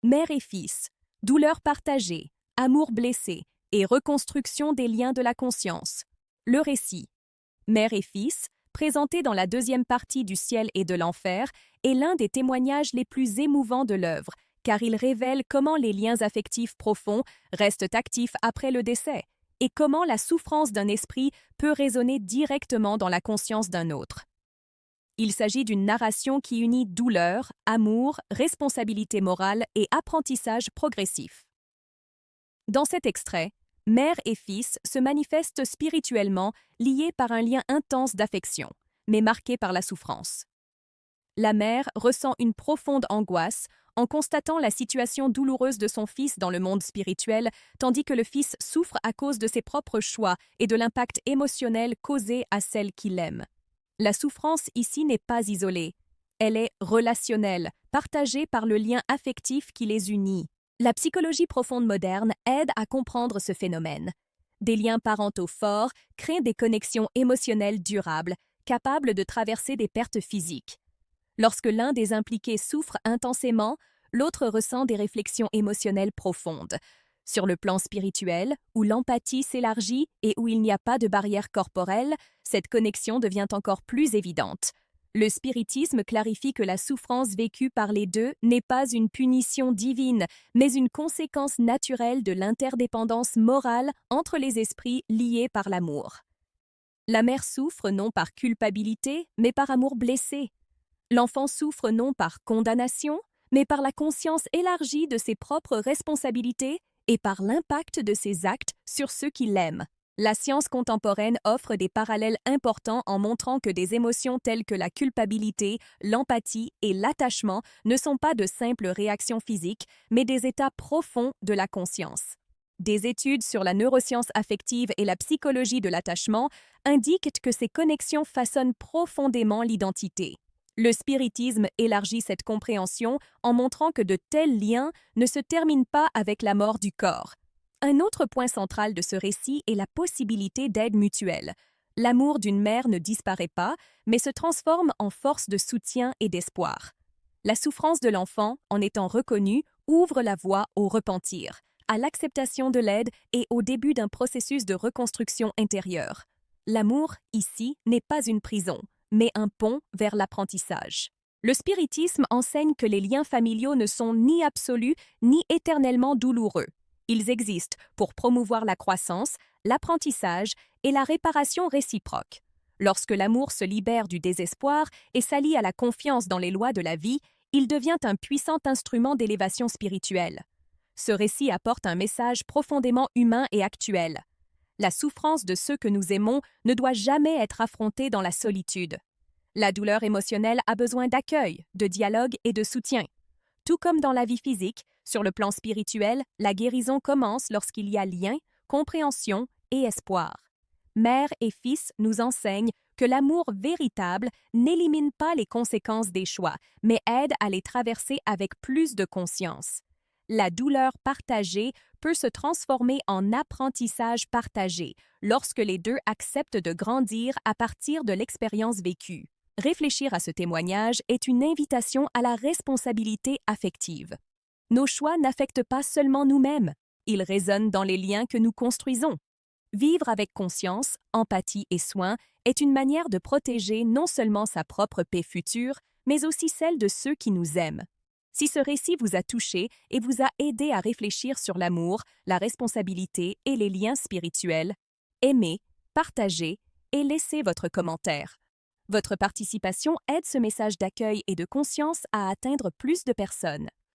Mère et fils, douleur partagée, amour blessé et reconstruction des liens de la conscience. Le récit. Mère et fils, présenté dans la deuxième partie du Ciel et de l'Enfer, est l'un des témoignages les plus émouvants de l'œuvre, car il révèle comment les liens affectifs profonds restent actifs après le décès, et comment la souffrance d'un esprit peut résonner directement dans la conscience d'un autre. Il s'agit d'une narration qui unit douleur, amour, responsabilité morale et apprentissage progressif. Dans cet extrait, mère et fils se manifestent spirituellement liés par un lien intense d'affection, mais marqué par la souffrance. La mère ressent une profonde angoisse en constatant la situation douloureuse de son fils dans le monde spirituel, tandis que le fils souffre à cause de ses propres choix et de l'impact émotionnel causé à celle qu'il aime. La souffrance ici n'est pas isolée. Elle est relationnelle, partagée par le lien affectif qui les unit. La psychologie profonde moderne aide à comprendre ce phénomène. Des liens parentaux forts créent des connexions émotionnelles durables, capables de traverser des pertes physiques. Lorsque l'un des impliqués souffre intensément, l'autre ressent des réflexions émotionnelles profondes. Sur le plan spirituel, où l'empathie s'élargit et où il n'y a pas de barrière corporelle, cette connexion devient encore plus évidente. Le spiritisme clarifie que la souffrance vécue par les deux n'est pas une punition divine, mais une conséquence naturelle de l'interdépendance morale entre les esprits liés par l'amour. La mère souffre non par culpabilité, mais par amour blessé. L'enfant souffre non par condamnation, mais par la conscience élargie de ses propres responsabilités et par l'impact de ses actes sur ceux qui l'aiment. La science contemporaine offre des parallèles importants en montrant que des émotions telles que la culpabilité, l'empathie et l'attachement ne sont pas de simples réactions physiques, mais des états profonds de la conscience. Des études sur la neuroscience affective et la psychologie de l'attachement indiquent que ces connexions façonnent profondément l'identité. Le spiritisme élargit cette compréhension en montrant que de tels liens ne se terminent pas avec la mort du corps. Un autre point central de ce récit est la possibilité d'aide mutuelle. L'amour d'une mère ne disparaît pas, mais se transforme en force de soutien et d'espoir. La souffrance de l'enfant, en étant reconnue, ouvre la voie au repentir, à l'acceptation de l'aide et au début d'un processus de reconstruction intérieure. L'amour, ici, n'est pas une prison, mais un pont vers l'apprentissage. Le spiritisme enseigne que les liens familiaux ne sont ni absolus ni éternellement douloureux. Ils existent pour promouvoir la croissance, l'apprentissage et la réparation réciproque. Lorsque l'amour se libère du désespoir et s'allie à la confiance dans les lois de la vie, il devient un puissant instrument d'élévation spirituelle. Ce récit apporte un message profondément humain et actuel. La souffrance de ceux que nous aimons ne doit jamais être affrontée dans la solitude. La douleur émotionnelle a besoin d'accueil, de dialogue et de soutien. Tout comme dans la vie physique, sur le plan spirituel, la guérison commence lorsqu'il y a lien, compréhension et espoir. Mère et fils nous enseignent que l'amour véritable n'élimine pas les conséquences des choix, mais aide à les traverser avec plus de conscience. La douleur partagée peut se transformer en apprentissage partagé lorsque les deux acceptent de grandir à partir de l'expérience vécue. Réfléchir à ce témoignage est une invitation à la responsabilité affective. Nos choix n'affectent pas seulement nous-mêmes, ils résonnent dans les liens que nous construisons. Vivre avec conscience, empathie et soin est une manière de protéger non seulement sa propre paix future, mais aussi celle de ceux qui nous aiment. Si ce récit vous a touché et vous a aidé à réfléchir sur l'amour, la responsabilité et les liens spirituels, aimez, partagez et laissez votre commentaire. Votre participation aide ce message d'accueil et de conscience à atteindre plus de personnes.